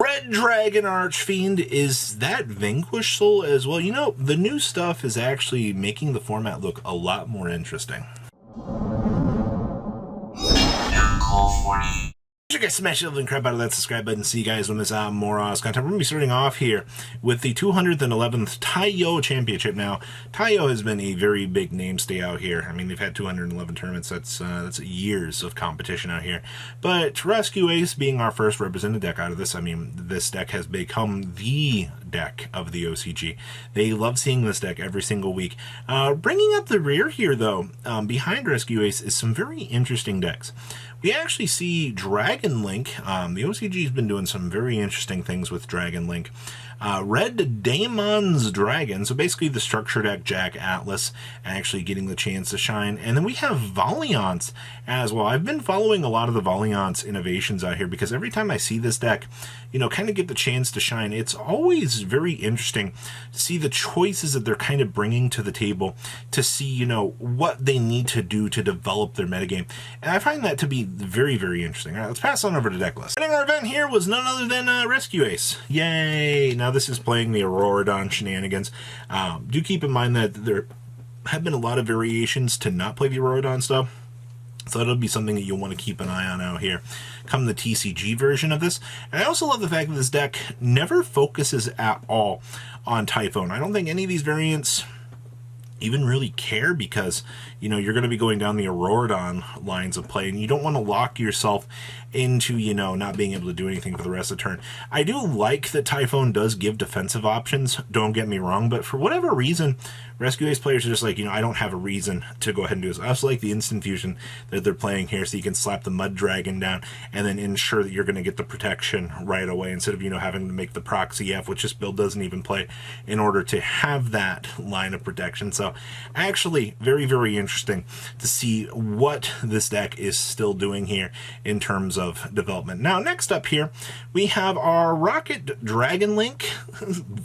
Red Dragon Archfiend, is that Vanquish soul as well? You know, the new stuff is actually making the format look a lot more interesting. You guys smash the crap out of that subscribe button. See you guys when there's more content. We're going to be starting off here with the 211th Taiyo Championship. Now, Taiyo has been a very big namestay out here. I mean, they've had 211 tournaments. That's years of competition out here. But Rescue Ace being our first represented deck out of this, I mean, this deck has become the deck of the OCG. They love seeing this deck every single week. Bringing up the rear here, though, behind Rescue Ace is some very interesting decks. We actually see Dragon Link. The OCG has been doing some very interesting things with Dragon Link. Red Daemon's Dragon, so basically the structure deck Jack Atlas actually getting the chance to shine. And then we have Valons as well. I've been following a lot of the Valons Innovations out here because every time I see this deck, you know, kind of get the chance to shine, it's always very interesting to see the choices that they're kind of bringing to the table to see, you know, what they need to do to develop their metagame. And I find that to be very, very interesting. All right, let's pass on over to deck list. Our event here was none other than Rescue Ace. Yay! Now this is playing the Auroradon shenanigans. Do keep in mind that there have been a lot of variations to not play the Auroradon stuff. So that'll be something that you'll want to keep an eye on out here come the TCG version of this. And I also love the fact that this deck never focuses at all on Typhoon. I don't think any of these variants even really care because, you know, you're going to be going down the Auroradon lines of play and you don't want to lock yourself into, you know, not being able to do anything for the rest of the turn. I do like that Typhoon does give defensive options, don't get me wrong, but for whatever reason, Rescue Ace players are just like, you know, I don't have a reason to go ahead and do this. I also like the instant fusion that they're playing here so you can slap the Mud Dragon down and then ensure that you're going to get the protection right away instead of, you know, having to make the proxy F, which this build doesn't even play, in order to have that line of protection. So actually very, very interesting to see what this deck is still doing here in terms of development. Now, next up here, we have our Rocket Dragon Link.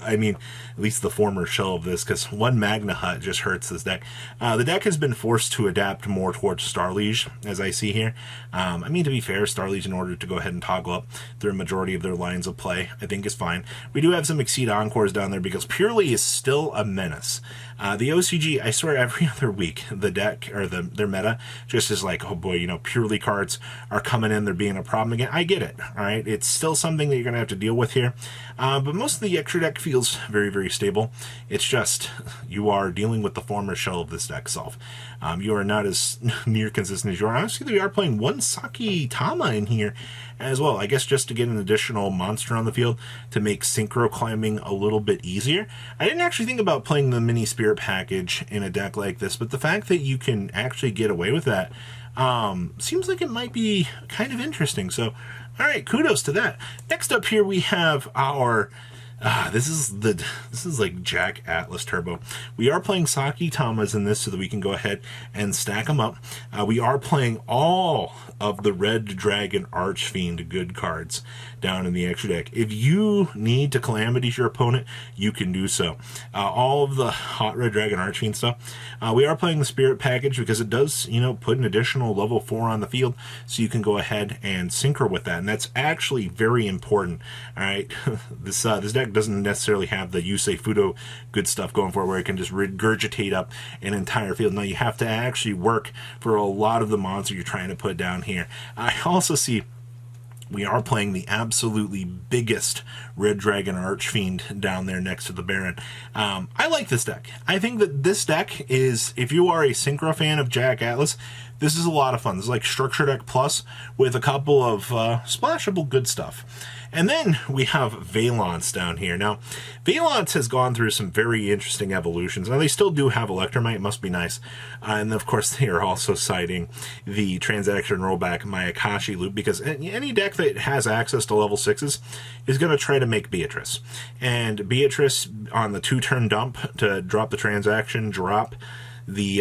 I mean, at least the former shell of this, because one Magna Hut just hurts this deck. The deck has been forced to adapt more towards Starliege, as I see here. I mean, to be fair, Starliege, in order to go ahead and toggle up their majority of their lines of play, I think is fine. We do have some Exceed Encores down there because Purrely is still a menace. The OCG, I swear, every other week, the deck, or their meta, just is like, oh boy, you know, Purrely cards are coming in, they're being a problem again. I get it, all right? It's still something that you're going to have to deal with here. But most of the extra deck feels very, very stable. It's just, you are dealing with the former shell of this deck self. You are not as near consistent as you are. Honestly, we are playing one Sakitama in here as well. I guess just to get an additional monster on the field to make synchro climbing a little bit easier. I didn't actually think about playing the mini spirit package in a deck like this, but the fact that you can actually get away with that seems like it might be kind of interesting. So, all right, kudos to that. Next up here we have our this is like Jack Atlas Turbo. We are playing Sakitamas in this so that we can go ahead and stack them up. We are playing all of the Red Dragon Archfiend good cards down in the extra deck. If you need to Calamity your opponent, you can do so. All of the hot Red Dragon Archfiend stuff. We are playing the Spirit package because it does, you know, put an additional level 4 on the field, so you can go ahead and synchro with that, and that's actually very important. All right, this deck doesn't necessarily have the Yusei Fudo good stuff going for it, where it can just regurgitate up an entire field. Now you have to actually work for a lot of the monsters you're trying to put down here. I also see we are playing the absolutely biggest Red Dragon Archfiend down there next to the Baron. I like this deck. I think that this deck is, if you are a Synchro fan of Jack Atlas, this is a lot of fun. This is like Structure Deck Plus with a couple of splashable good stuff. And then we have Valons down here. Now, Valons has gone through some very interesting evolutions. Now, they still do have Electromite. It must be nice. And, of course, they are also citing the Transaction Rollback Mayakashi loop, because any deck that has access to level 6s is going to try to make Beatrice. And Beatrice, on the 2-turn dump to drop the Transaction, drop the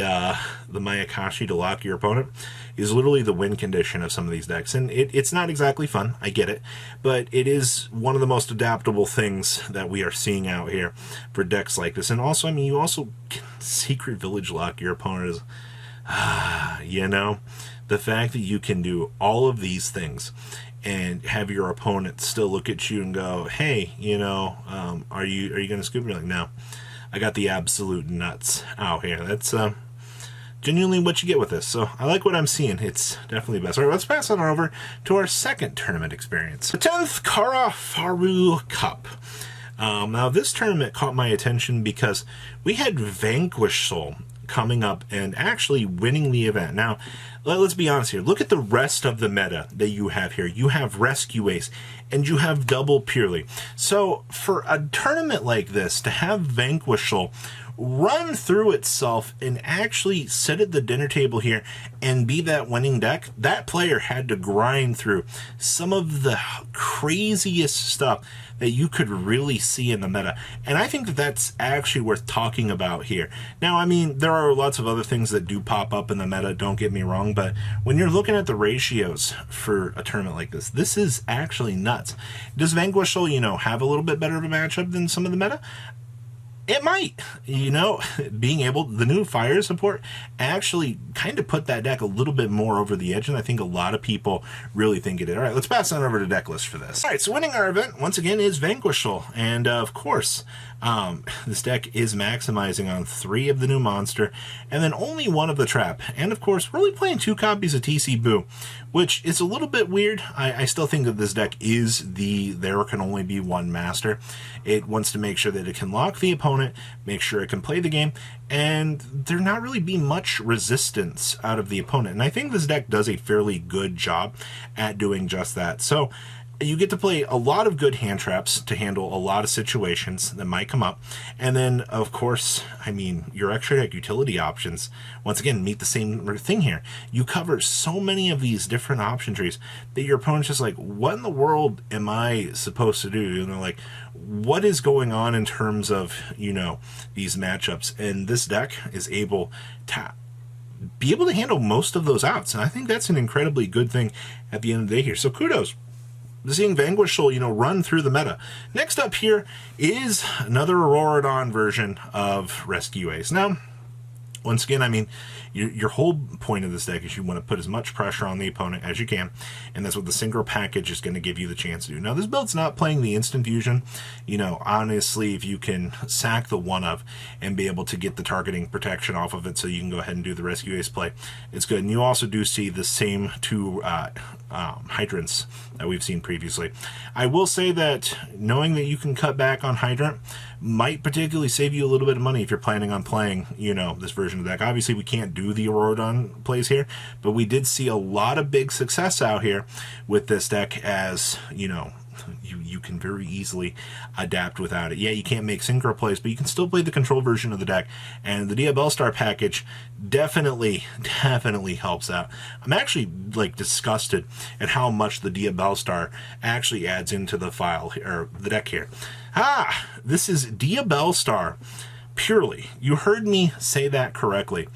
Mayakashi to lock your opponent, is literally the win condition of some of these decks. And it's not exactly fun, I get it, but it is one of the most adaptable things that we are seeing out here for decks like this. And also, I mean, you also can Secret Village lock your opponent is, you know, the fact that you can do all of these things and have your opponent still look at you and go, hey, you know, are you going to scoop me? Like, no, I got the absolute nuts out here. That's genuinely what you get with this. So I like what I'm seeing. It's definitely best. All right, let's pass on over to our second tournament experience. The 10th Karafuru Cup. Now this tournament caught my attention because we had Vanquish Soul coming up and actually winning the event. Now, let's be honest here. Look at the rest of the meta that you have here. You have Rescue Ace and you have Double Purrely. So for a tournament like this, to have Vanquish Soul run through itself and actually sit at the dinner table here and be that winning deck, that player had to grind through some of the craziest stuff that you could really see in the meta. And I think that that's actually worth talking about here. Now, I mean, there are lots of other things that do pop up in the meta, don't get me wrong, but when you're looking at the ratios for a tournament like this, this is actually nuts. Does Vanquish Soul, you know, have a little bit better of a matchup than some of the meta? It might, you know, being able, the new fire support actually kind of put that deck a little bit more over the edge, and I think a lot of people really think it did. All right, let's pass on over to deck list for this. All right, so winning our event, once again, is Vanquish Soul, and of course, this deck is maximizing on 3 of the new monster, and then only 1 of the trap, and of course, we're only playing 2 copies of TC Boo, which is a little bit weird. I still think that this deck is there can only be 1 master. It wants to make sure that it can lock the opponent, make sure it can play the game, and there not really be much resistance out of the opponent. And I think this deck does a fairly good job at doing just that. So you get to play a lot of good hand traps to handle a lot of situations that might come up. And then, of course, I mean, your extra deck utility options, once again, meet the same thing here. You cover so many of these different option trees that your opponent's just like, what in the world am I supposed to do? You know, like, what is going on in terms of, you know, these matchups? And this deck is able to be able to handle most of those outs. And I think that's an incredibly good thing at the end of the day here. So kudos. Seeing Vanquish Soul, you know, run through the meta. Next up here is another Auroradon version of Rescue Ace. Now, once again, I mean, your whole point of this deck is you want to put as much pressure on the opponent as you can, and that's what the synchro package is going to give you the chance to do. Now, this build's not playing the instant fusion. You know, honestly, if you can sack the 1-of and be able to get the targeting protection off of it so you can go ahead and do the Rescue Ace play, it's good. And you also do see the same 2 hydrants that we've seen previously. I will say that knowing that you can cut back on hydrant might particularly save you a little bit of money if you're planning on playing, you know, this version of the deck. Obviously, we can't do the Auroradon plays here, but we did see a lot of big success out here with this deck, as, you know, you can very easily adapt without it. Yeah, you can't make synchro plays, but you can still play the control version of the deck, and the Diabellstar package definitely helps out. I'm actually, like, disgusted at how much the Diabellstar actually adds into the file, or the deck here. This is Diabellstar Purrely. You heard me say that correctly.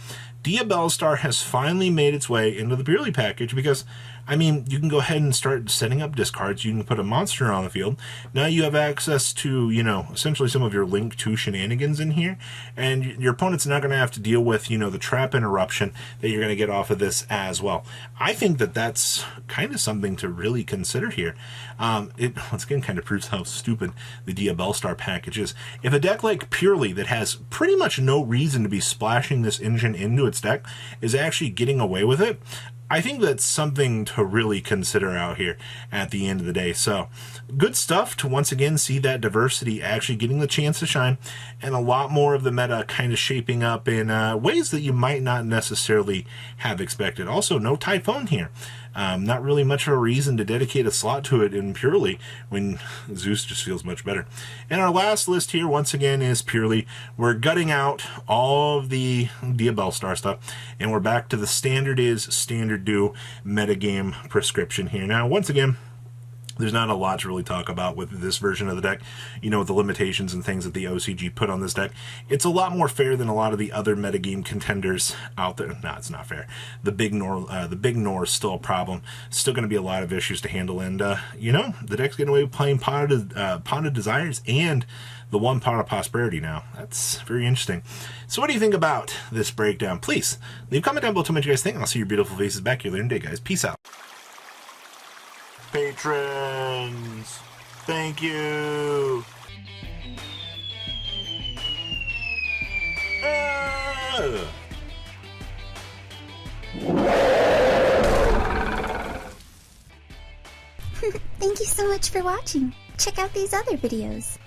Diabellstar has finally made its way into the Purrely package because, I mean, you can go ahead and start setting up discards. You can put a monster on the field. Now you have access to, you know, essentially some of your Link 2 shenanigans in here, and your opponent's not going to have to deal with, you know, the trap interruption that you're going to get off of this as well. I think that that's kind of something to really consider here. It, once again, kind of proves how stupid the Diabellstar package is. If a deck like Purrely, that has pretty much no reason to be splashing this engine into its deck, is actually getting away with it, I think that's something to really consider out here at the end of the day. So, good stuff to once again see that diversity actually getting the chance to shine, and a lot more of the meta kind of shaping up in ways that you might not necessarily have expected. Also, no Typhoon here. Not really much of a reason to dedicate a slot to it in Purrely when Zeus just feels much better. And our last list here, once again, is Purrely. We're gutting out all of the Diabellstar stuff, and we're back to the standard do metagame prescription here. Now, once again, there's not a lot to really talk about with this version of the deck. You know, with the limitations and things that the OCG put on this deck, it's a lot more fair than a lot of the other metagame contenders out there. No, it's not fair. The big Nor is still a problem. Still going to be a lot of issues to handle, and you know, the deck's getting away with playing Pond of Desires and the 1 Pot of Prosperity now. That's very interesting. So what do you think about this breakdown? Please leave a comment down below to what you guys think, and I'll see your beautiful faces back here later today, guys. Peace out. Patrons, thank you. Thank you so much for watching. Check out these other videos.